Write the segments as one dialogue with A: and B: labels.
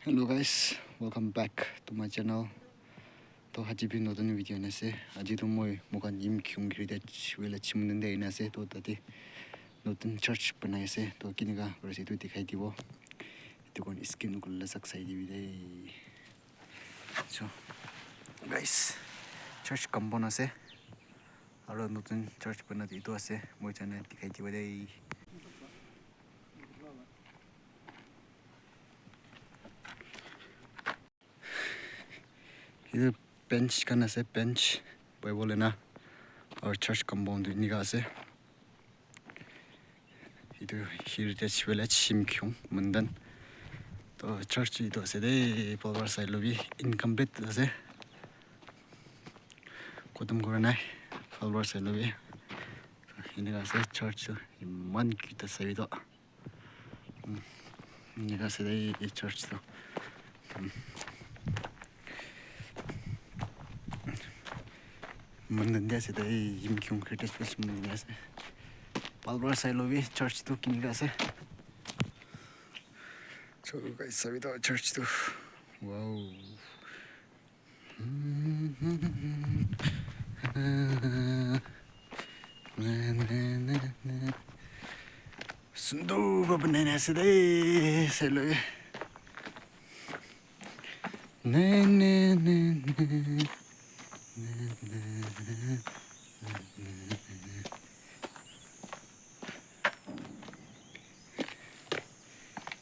A: Hello guys, welcome back to my channel. तो आज भी नতুन भिडिओ आसे आज तो मैं मोका निम क्यों गिरदे वेला चिमुनदे इनासे तो तति नतुन चर्च बनाइसे तो किनेगा बरसे तो दिखाई दिबो तो कोन स्किन को लसक साइड दिबे सो गाइस चर्च कंपाउंड आसे और नतुन चर्च बना दितो आसे मोय चैनल दिखाई दिबो दे इधर बेंच करना से बेंच बाइबल लेना और चर्च कंपाउंड निका से इधर हेरिटेज विलेज सिमक्यों मंदन तो चर्च इधर से दे पॉवर साइड लोबी इनकम्प्लीट से कोतम करना है पॉवर साइड लोबी निका से चर्च मन की तस्वीर तो निका से दे चर्च तो मंदन जैसे दे सिमक्यों हेरिटेज विलेज मंदन जैसे पॉवर साइड लोबी चर्च तो किनेगा से So guys, sabi to church to. Wow. Sundu babane se de se lo. Ne ne ne ne.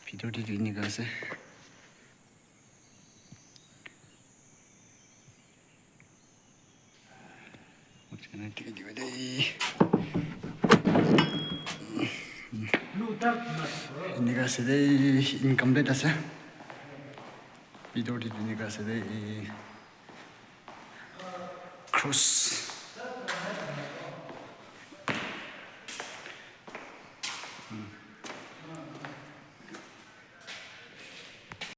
A: 비디오 리뷰니 가세. 어쩌나 되게 돼. 니가 세대 인컴 데이터세. 비디오 리뷰니가 세대 크로스.